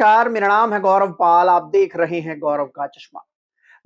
नमस्कार, मेरा नाम है गौरव पाल। आप देख रहे हैं गौरव का चश्मा।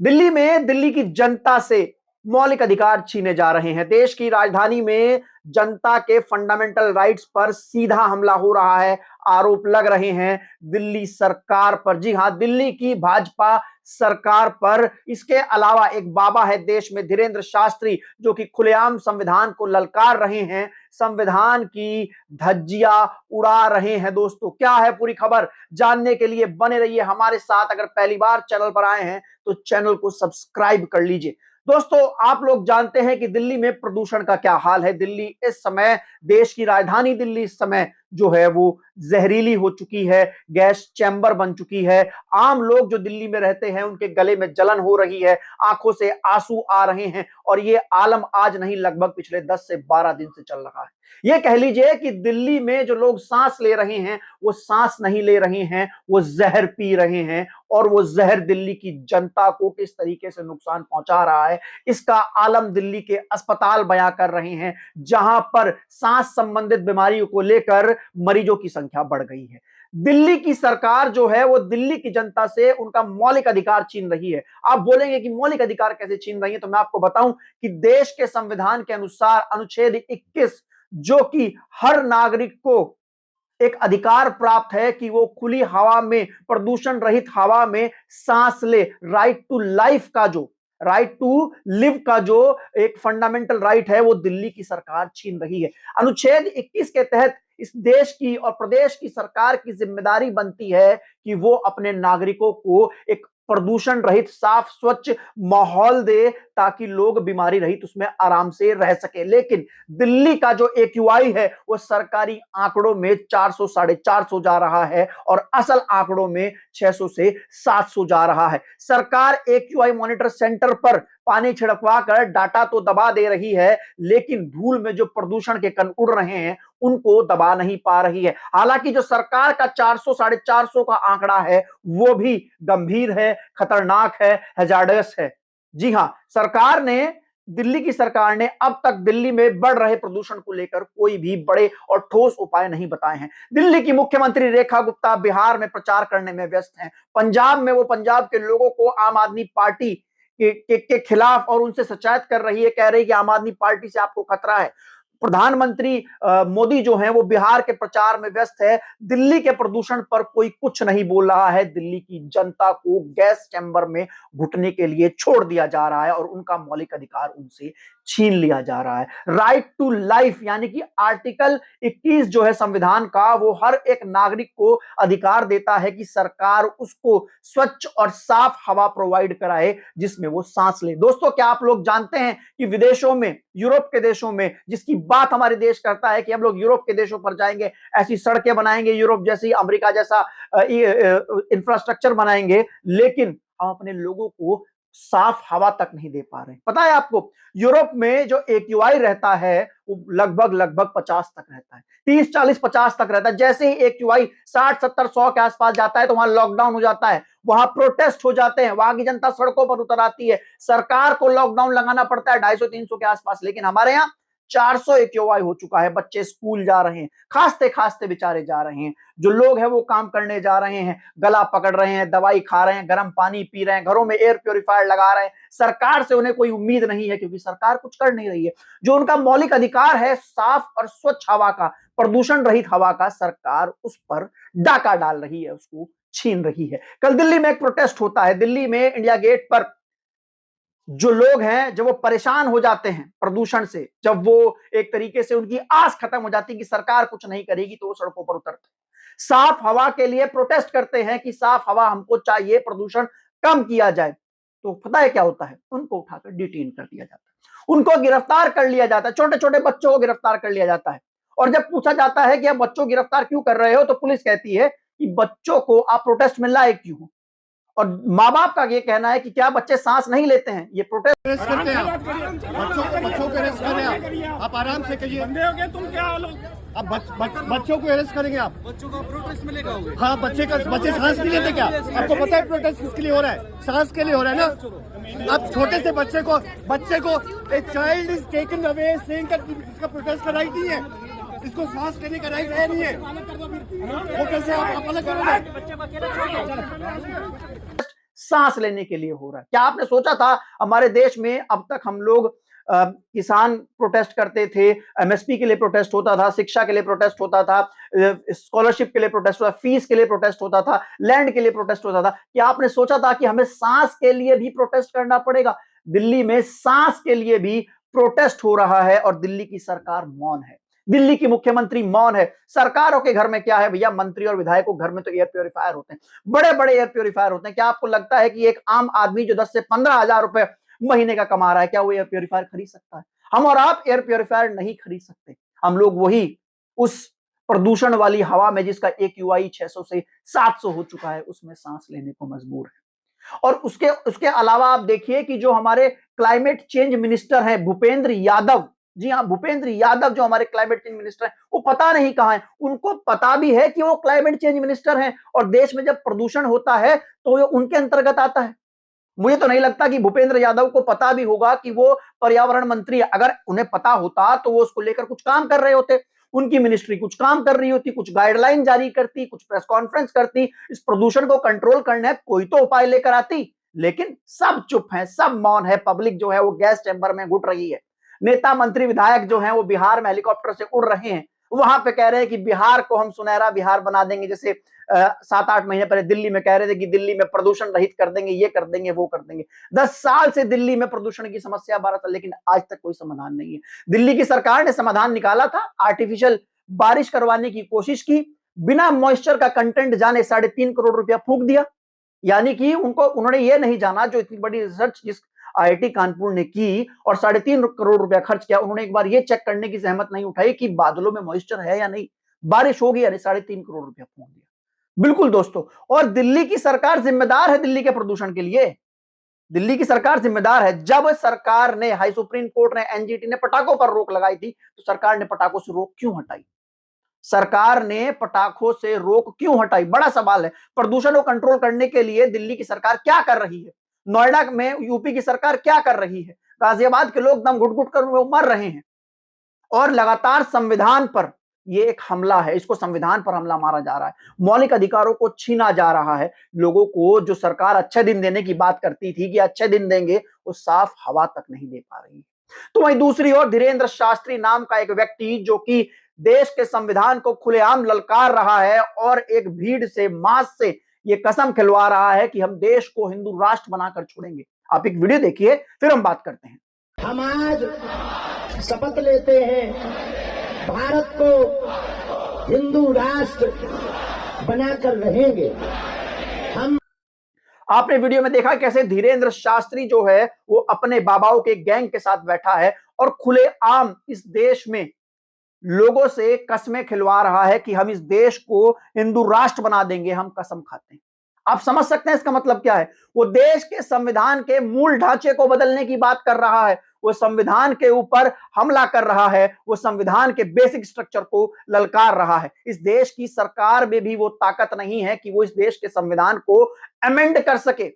दिल्ली में दिल्ली की जनता से मौलिक अधिकार छीने जा रहे हैं। देश की राजधानी में जनता के फंडामेंटल राइट्स पर सीधा हमला हो रहा है। आरोप लग रहे हैं दिल्ली सरकार पर। जी हां, दिल्ली की भाजपा सरकार पर। इसके अलावा एक बाबा है देश में, धीरेन्द्र शास्त्री, जो कि खुलेआम संविधान को ललकार रहे हैं, संविधान की धज्जियां उड़ा रहे हैं। दोस्तों, क्या है पूरी खबर जानने के लिए बने रहिए हमारे साथ। अगर पहली बार चैनल पर आए हैं तो चैनल को सब्सक्राइब कर लीजिए। दोस्तों, आप लोग जानते हैं कि दिल्ली में प्रदूषण का क्या हाल है। दिल्ली इस समय, देश की राजधानी दिल्ली इस समय जो है वो जहरीली हो चुकी है, गैस चैम्बर बन चुकी है। आम लोग जो दिल्ली में रहते हैं उनके गले में जलन हो रही है, आंखों से आंसू आ रहे हैं। और ये आलम आज नहीं, लगभग पिछले 10 से 12 दिन से चल रहा है। ये कह लीजिए कि दिल्ली में जो लोग सांस ले रहे हैं वो सांस नहीं ले रहे हैं, वो जहर पी रहे हैं। और वो जहर दिल्ली की जनता को किस तरीके से नुकसान पहुंचा रहा है, इसका आलम दिल्ली के अस्पताल बयां कर रहे हैं, जहां पर सांस संबंधित बीमारियों को लेकर मरीजों की संख्या बढ़ गई है। दिल्ली की सरकार जो है वो दिल्ली की जनता से उनका मौलिक अधिकार छीन रही है। आप बोलेंगे कि मौलिक अधिकार कैसे छीन रही है, तो मैं आपको बताऊं कि देश के संविधान के अनुसार अनुच्छेद 21, जो कि हर नागरिक को एक अधिकार प्राप्त है कि वो खुली हवा में, प्रदूषण रहित हवा में सांस ले, राइट टू लाइफ का, जो राइट टू लिव का जो एक फंडामेंटल राइट है, वो दिल्ली की सरकार छीन रही है। अनुच्छेद 21 के तहत इस देश की और प्रदेश की सरकार की जिम्मेदारी बनती है कि वो अपने नागरिकों को एक प्रदूषण रहित, साफ स्वच्छ माहौल दे, ताकि लोग बीमारी रहित उसमें आराम से रह सके। लेकिन दिल्ली का जो AQI है वो सरकारी आंकड़ों में 400, 450 जा रहा है और असल आंकड़ों में 600 से 700 जा रहा है। सरकार AQI मॉनिटर सेंटर पर पानी छिड़कवा कर डाटा तो दबा दे रही है, लेकिन धूल में जो प्रदूषण के कण उड़ रहे हैं उनको दबा नहीं पा रही है। हालांकि जो सरकार का 400, 450 का आंकड़ा है वो भी गंभीर है, खतरनाक है, हैजार्डस है। जी हां, दिल्ली की सरकार ने अब तक दिल्ली में बढ़ रहे प्रदूषण को लेकर कोई भी बड़े और ठोस उपाय नहीं बताए हैं। दिल्ली की मुख्यमंत्री रेखा गुप्ता बिहार में प्रचार करने में व्यस्त हैं। पंजाब में वो पंजाब के लोगों को आम आदमी पार्टी के खिलाफ और उनसे शिकायत कर रही है, कह रही है कि आम आदमी पार्टी से आपको खतरा है। प्रधानमंत्री मोदी जो हैं वो बिहार के प्रचार में व्यस्त है। दिल्ली के प्रदूषण पर कोई कुछ नहीं बोल रहा है। दिल्ली की जनता को गैस चैम्बर में घुटने के लिए छोड़ दिया जा रहा है और उनका मौलिक अधिकार उनसे छीन लिया जा रहा है। राइट टू लाइफ यानी कि आर्टिकल 21 जो है संविधान का, वो हर एक नागरिक को अधिकार देता है कि सरकार उसको स्वच्छ और साफ हवा प्रोवाइड कराए जिसमें वो सांस ले। दोस्तों, क्या आप लोग जानते हैं कि विदेशों में, यूरोप के देशों में, जिसकी बात हमारे देश करता है कि हम लोग यूरोप के देशों पर जाएंगे, ऐसी सड़कें बनाएंगे, यूरोप जैसी, अमेरिका जैसा इंफ्रास्ट्रक्चर बनाएंगे, लेकिन हम अपने लोगों को साफ हवा तक नहीं दे पा रहे। पता है आपको, यूरोप में जो AQI रहता है वो लगभग 50 तक रहता है, 30, 40, 50 तक रहता है। जैसे ही AQI 60, 70, 100 के आसपास जाता है तो वहां लॉकडाउन हो जाता है, वहां प्रोटेस्ट हो जाते हैं, वहां की जनता सड़कों पर उतर आती है, सरकार को लॉकडाउन लगाना पड़ता है 250, 300 के आसपास। लेकिन हमारे यहाँ 400 AQI हो चुका है। बच्चे स्कूल जा रहे हैं, खांसते खांसते बेचारे जा रहे हैं। जो लोग हैं वो काम करने जा रहे हैं, गला पकड़ रहे हैं, दवाई खा रहे हैं, गर्म पानी पी रहे हैं, घरों में एयर प्योरीफायर लगा रहे हैं। सरकार से उन्हें कोई उम्मीद नहीं है, क्योंकि सरकार कुछ कर नहीं रही है। जो उनका मौलिक अधिकार है साफ और स्वच्छ हवा का, प्रदूषण रहित हवा का, सरकार उस पर डाका डाल रही है, उसको छीन रही है। कल दिल्ली में एक प्रोटेस्ट होता है। दिल्ली में इंडिया गेट पर जो लोग हैं, जब वो परेशान हो जाते हैं प्रदूषण से, जब वो एक तरीके से उनकी आस खत्म हो जाती है कि सरकार कुछ नहीं करेगी, तो वो सड़कों पर उतरते हैं, साफ हवा के लिए प्रोटेस्ट करते हैं कि साफ हवा हमको चाहिए, प्रदूषण कम किया जाए। तो पता है क्या होता है, उनको उठाकर डिटेन कर दिया जाता है, उनको गिरफ्तार कर लिया जाता है, छोटे छोटे बच्चों को गिरफ्तार कर लिया जाता है। और जब पूछा जाता है कि आप बच्चों गिरफ्तार क्यों कर रहे हो, तो पुलिस कहती है कि बच्चों को आप प्रोटेस्ट में लाए क्यों। और माँ बाप का ये कहना है कि क्या बच्चे सांस नहीं लेते हैं, ये प्रोटेस्ट करते हैं। बच्चों को अरेस्ट करें आप आराम से कहिए। तुम क्या अब बच्चों को अरेस्ट करेंगे आप? बच्चों का प्रोटेस्ट में लेकर आओगे? हाँ, बच्चे सांस नहीं लेते क्या? आपको पता है प्रोटेस्ट किसके लिए हो रहा है? सांस के लिए हो रहा है ना। अब छोटे से बच्चे को a child is taken away saying that इसका प्रोटेस्ट का राइट नहीं है, इसको सांस लेने का राइट है नहीं है। वो कैसे आप अलग करोगे? सांस लेने के लिए हो रहा है। क्या आपने सोचा था हमारे देश में अब तक हम लोग किसान प्रोटेस्ट करते थे, एमएसपी के लिए प्रोटेस्ट होता था, शिक्षा के लिए प्रोटेस्ट होता था, स्कॉलरशिप के लिए प्रोटेस्ट होता था, फीस के लिए प्रोटेस्ट होता था, लैंड के लिए प्रोटेस्ट होता था। क्या आपने सोचा था कि हमें सांस के लिए भी प्रोटेस्ट करना पड़ेगा? दिल्ली में सांस के लिए भी प्रोटेस्ट हो रहा है और दिल्ली की सरकार मौन है, दिल्ली की मुख्यमंत्री मौन है। सरकारों के घर में क्या है भैया, मंत्री और विधायकों के घर में तो एयर प्योरीफायर होते हैं, बड़े बड़े एयर प्योरीफायर होते हैं। क्या आपको लगता है कि एक आम आदमी जो 10 से 15 हजार रुपए महीने का कमा रहा है, क्या वो एयर प्योरीफायर खरीद सकता है? हम और आप एयर प्योरीफायर नहीं खरीद सकते। हम लोग वही उस प्रदूषण वाली हवा में जिसका AQI 600 से 700 हो चुका है, उसमें सांस लेने को मजबूर है। और उसके उसके अलावा आप देखिए कि जो हमारे क्लाइमेट चेंज मिनिस्टर हैं भूपेंद्र यादव, जी हाँ, भूपेंद्र यादव जो हमारे क्लाइमेट चेंज मिनिस्टर हैं, वो पता नहीं कहां है। उनको पता भी है कि वो क्लाइमेट चेंज मिनिस्टर हैं और देश में जब प्रदूषण होता है तो ये उनके अंतर्गत आता है। मुझे तो नहीं लगता कि भूपेंद्र यादव को पता भी होगा कि वो पर्यावरण मंत्री है। अगर उन्हें पता होता तो वो उसको लेकर कुछ काम कर रहे होते, उनकी मिनिस्ट्री कुछ काम कर रही होती, कुछ गाइडलाइन जारी करती, कुछ प्रेस कॉन्फ्रेंस करती, इस प्रदूषण को कंट्रोल करने कोई तो उपाय लेकर आती। लेकिन सब चुप हैं, सब मौन है। पब्लिक जो है वो गैस चैंबर में घुट रही है। नेता मंत्री विधायक जो हैं वो बिहार में हेलीकॉप्टर से उड़ रहे हैं, वहां पे कह रहे हैं कि बिहार को हम सुनहरा बिहार बना देंगे। जैसे 7-8 महीने पहले दिल्ली में कह रहे थे कि दिल्ली में प्रदूषण रहित कर देंगे, ये कर देंगे, वो कर देंगे। 10 साल से दिल्ली में प्रदूषण की समस्या 12 साल, लेकिन आज तक कोई समाधान नहीं है। दिल्ली की सरकार ने समाधान निकाला था, आर्टिफिशियल बारिश करवाने की कोशिश की, बिना मॉइस्चर का कंटेंट जाने 3.5 करोड़ रुपया फूंक दिया। यानी कि उन्होंने ये नहीं जाना, जो इतनी बड़ी रिसर्च जिस IIT कानपुर ने की और 3.5 करोड़ रुपया खर्च किया, उन्होंने एक बार ये चेक करने की जहमत नहीं उठाई कि बादलों में मॉइस्चर है या नहीं, बारिश होगी या नहीं, 3.5 करोड़ रुपया फूंक दिया। बिल्कुल दोस्तों, और दिल्ली की सरकार जिम्मेदार है दिल्ली के प्रदूषण के लिए। दिल्ली की सरकार जिम्मेदार है। जब सरकार ने, हाई सुप्रीम कोर्ट ने, NGT ने पटाखों पर रोक लगाई थी, तो सरकार ने पटाखों से रोक क्यों हटाई? सरकार ने पटाखों से रोक क्यों हटाई? बड़ा सवाल है। प्रदूषण को कंट्रोल करने के लिए दिल्ली की सरकार क्या कर रही है? नोएडा में यूपी की सरकार क्या कर रही है? गाजियाबाद के लोग दम घुट घुट कर वो मर रहे हैं। और लगातार संविधान पर ये एक हमला है, इसको संविधान पर हमला मारा जा रहा है, मौलिक अधिकारों को छीना जा रहा है। लोगों को जो सरकार अच्छे दिन देने की बात करती थी कि अच्छे दिन देंगे, वो साफ हवा तक नहीं दे पा रही है। तो वहीं दूसरी ओर धीरेन्द्र शास्त्री नाम का एक व्यक्ति जो कि देश के संविधान को खुलेआम ललकार रहा है और एक भीड़ से, मास से ये कसम खिलवा रहा है कि हम देश को हिंदू राष्ट्र बनाकर छोड़ेंगे। आप एक वीडियो देखिए, फिर हम बात करते हैं। हम आज शपथ लेते हैं भारत को हिंदू राष्ट्र बनाकर रहेंगे। हम आपने वीडियो में देखा कैसे धीरेन्द्र शास्त्री जो है वो अपने बाबाओं के गैंग के साथ बैठा है और खुलेआम इस देश में लोगों से कस्में खिलवा रहा है कि हम इस देश को हिंदू राष्ट्र बना देंगे, हम कसम खाते हैं। आप समझ सकते हैं इसका मतलब क्या है? वो देश के संविधान के मूल ढांचे को बदलने की बात कर रहा है, वो संविधान के ऊपर हमला कर रहा है, वो संविधान के बेसिक स्ट्रक्चर को ललकार रहा है। इस देश की सरकार में भी वो ताकत नहीं है कि वो इस देश के संविधान को अमेंड कर सके।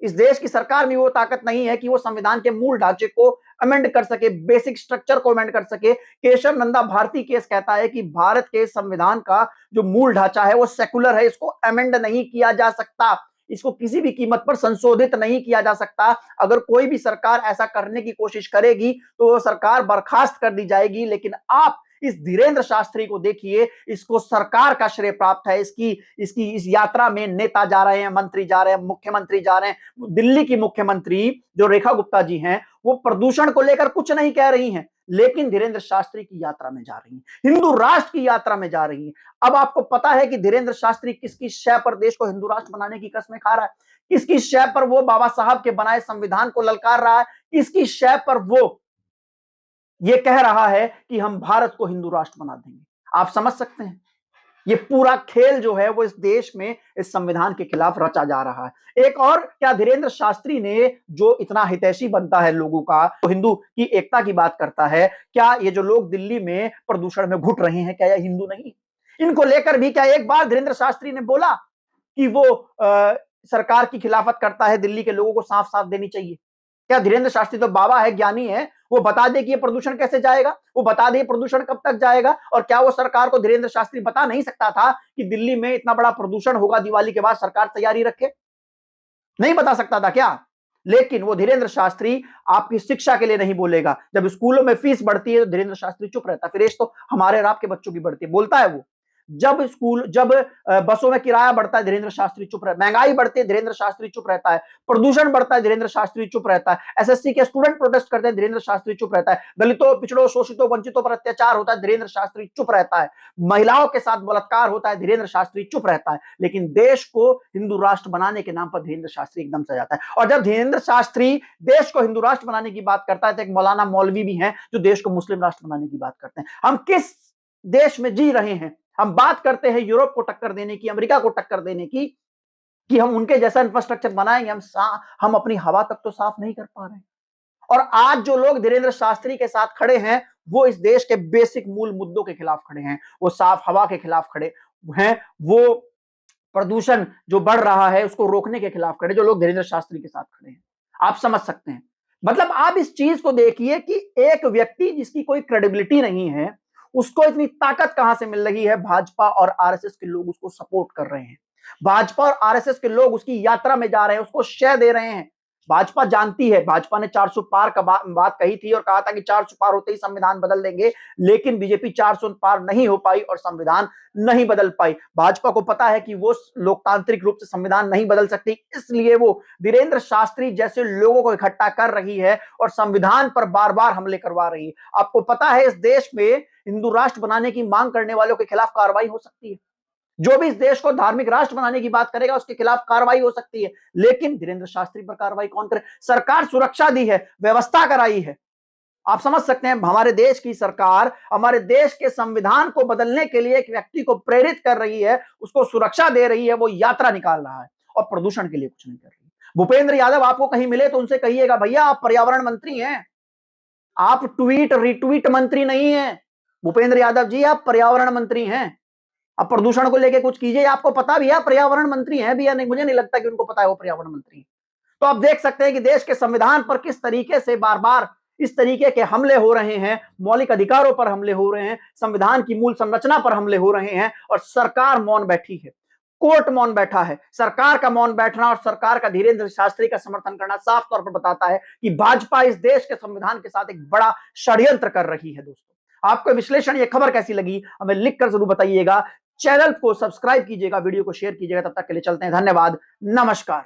इस देश की सरकार में वो ताकत नहीं है कि वो संविधान के मूल ढांचे को अमेंड कर सके, बेसिक स्ट्रक्चर को अमेंड कर सके। केशव नंदा भारती केस कहता है कि भारत के संविधान का जो मूल ढांचा है वो सेकुलर है, इसको अमेंड नहीं किया जा सकता, इसको किसी भी कीमत पर संशोधित नहीं किया जा सकता। अगर कोई भी सरकार ऐसा करने की कोशिश करेगी तो वो सरकार बर्खास्त कर दी जाएगी। लेकिन आप इस धीरेन्द्र शास्त्री को देखिए, इसको सरकार का श्रेय प्राप्त है। इस यात्रा में नेता जा रहे हैं, मंत्री जा रहे हैं, मुख्यमंत्री जा रहे हैं। दिल्ली की मुख्यमंत्री जो रेखा गुप्ता जी हैं, वो प्रदूषण को लेकर कुछ नहीं कह रही हैं, लेकिन धीरेन्द्र शास्त्री की यात्रा में जा रही हैं, हिंदू राष्ट्र की यात्रा में जा रही हैं। अब आपको पता है कि धीरेन्द्र शास्त्री किसकी शय पर देश को हिंदू राष्ट्र बनाने की कसमें खा रहा है, किसकी शय पर वो बाबा साहब के बनाए संविधान को ललकार रहा है, किसकी शय पर वो ये कह रहा है कि हम भारत को हिंदू राष्ट्र बना देंगे। आप समझ सकते हैं, ये पूरा खेल जो है वो इस देश में इस संविधान के खिलाफ रचा जा रहा है। एक और, क्या धीरेन्द्र शास्त्री ने जो इतना हितैषी बनता है लोगों का, तो हिंदू की एकता की बात करता है, क्या ये जो लोग दिल्ली में प्रदूषण में घुट रहे हैं, क्या ये हिंदू नहीं? इनको लेकर भी क्या एक बार धीरेन्द्र शास्त्री ने बोला कि वो सरकार की खिलाफत करता है? दिल्ली के लोगों को साफ साफ देनी चाहिए। क्या धीरेन्द्र शास्त्री तो बाबा है, ज्ञानी है, वो बता दे कि ये प्रदूषण कैसे जाएगा, वो बता दे प्रदूषण कब तक जाएगा। और क्या वो सरकार को धीरेन्द्र शास्त्री बता नहीं सकता था कि दिल्ली में इतना बड़ा प्रदूषण होगा, दिवाली के बाद सरकार तैयारी रखे? नहीं बता सकता था क्या? लेकिन वो धीरेन्द्र शास्त्री आपकी शिक्षा के लिए नहीं बोलेगा। जब स्कूलों में फीस बढ़ती है तो धीरेन्द्र शास्त्री चुप रहता है। फीस तो हमारे और आपके बच्चों की बढ़ती है, बोलता है वो। जब बसों में किराया बढ़ता है धीरेन्द्र शास्त्री चुप रहता है, महंगाई बढ़ती है धीरेन्द्र शास्त्री चुप रहता है, प्रदूषण बढ़ता है धीरेन्द्र शास्त्री चुप रहता है, एसएससी के स्टूडेंट प्रोटेस्ट करते हैं धीरेन्द्र शास्त्री चुप रहता है, दलितों, पिछड़ों, शोषितों, वंचितों पर अत्याचार होता है धीरेन्द्र शास्त्री चुप रहता है, महिलाओं के साथ बलात्कार होता है धीरेन्द्र शास्त्री चुप रहता है। लेकिन देश को हिंदू राष्ट्र बनाने के नाम पर धीरेन्द्र शास्त्री एकदम से जाता है। और जब धीरेन्द्र शास्त्री देश को हिंदू राष्ट्र बनाने की बात करता है तो एक मौलाना मौलवी भी हैं जो देश को मुस्लिम राष्ट्र बनाने की बात करते हैं। हम किस देश में जी रहे हैं? हम बात करते हैं यूरोप को टक्कर देने की, अमेरिका को टक्कर देने की, कि हम उनके जैसा इंफ्रास्ट्रक्चर बनाएंगे। हम अपनी हवा तक तो साफ नहीं कर पा रहे हैं। और आज जो लोग धीरेन्द्र शास्त्री के साथ खड़े हैं वो इस देश के बेसिक मूल मुद्दों के खिलाफ खड़े हैं, वो साफ हवा के खिलाफ खड़े हैं, वो प्रदूषण जो बढ़ रहा है उसको रोकने के खिलाफ खड़े, जो लोग धीरेन्द्र शास्त्री के साथ खड़े हैं। आप समझ सकते हैं। मतलब आप इस चीज को देखिए कि एक व्यक्ति जिसकी कोई क्रेडिबिलिटी नहीं है उसको इतनी ताकत कहां से मिल रही है। भाजपा और आरएसएस के लोग उसको सपोर्ट कर रहे हैं, भाजपा और आरएसएस के लोग उसकी यात्रा में जा रहे हैं, उसको शय दे रहे हैं। भाजपा जानती है, भाजपा ने 400 पार का बात कही थी और कहा था कि 400 पार होते ही संविधान बदल देंगे, लेकिन बीजेपी 400 पार नहीं हो पाई और संविधान नहीं बदल पाई। भाजपा को पता है कि वो लोकतांत्रिक रूप से संविधान नहीं बदल सकती, इसलिए वो धीरेन्द्र शास्त्री जैसे लोगों को इकट्ठा कर रही है और संविधान पर बार बार हमले करवा रही है। आपको पता है इस देश में हिंदू राष्ट्र बनाने की मांग करने वालों के खिलाफ कार्रवाई हो सकती है। जो भी इस देश को धार्मिक राष्ट्र बनाने की बात करेगा उसके खिलाफ कार्रवाई हो सकती है, लेकिन धीरेन्द्र शास्त्री पर कार्रवाई कौन करे? सरकार सुरक्षा दी है, व्यवस्था कराई है। आप समझ सकते हैं हमारे देश की सरकार हमारे देश के संविधान को बदलने के लिए एक व्यक्ति को प्रेरित कर रही है, उसको सुरक्षा दे रही है, वो यात्रा निकाल रहा है और प्रदूषण के लिए कुछ नहीं कर रही। भूपेंद्र यादव आपको कहीं मिले तो उनसे कहिएगा भैया आप पर्यावरण मंत्री हैं, आप ट्वीट रिट्वीट मंत्री नहीं है। भूपेंद्र यादव जी आप पर्यावरण मंत्री हैं, अब प्रदूषण को लेके कुछ कीजिए। आपको पता भी है पर्यावरण मंत्री हैं भी या नहीं? मुझे नहीं लगता कि उनको पता है वो पर्यावरण मंत्री हैं। तो आप देख सकते हैं कि देश के संविधान पर किस तरीके से बार बार इस तरीके के हमले हो रहे हैं, मौलिक अधिकारों पर हमले हो रहे हैं, संविधान की मूल संरचना पर हमले हो रहे हैं और सरकार मौन बैठी है, कोर्ट मौन बैठा है। सरकार का मौन बैठना और सरकार का धीरेन्द्र शास्त्री का समर्थन करना साफ तौर पर बताता है कि भाजपा इस देश के संविधान के साथ एक बड़ा षड्यंत्र कर रही है। दोस्तों आपको विश्लेषण ये खबर कैसी लगी हमें लिखकर जरूर बताइएगा। चैनल को सब्सक्राइब कीजिएगा, वीडियो को शेयर कीजिएगा। तब तक के लिए चलते हैं, धन्यवाद, नमस्कार।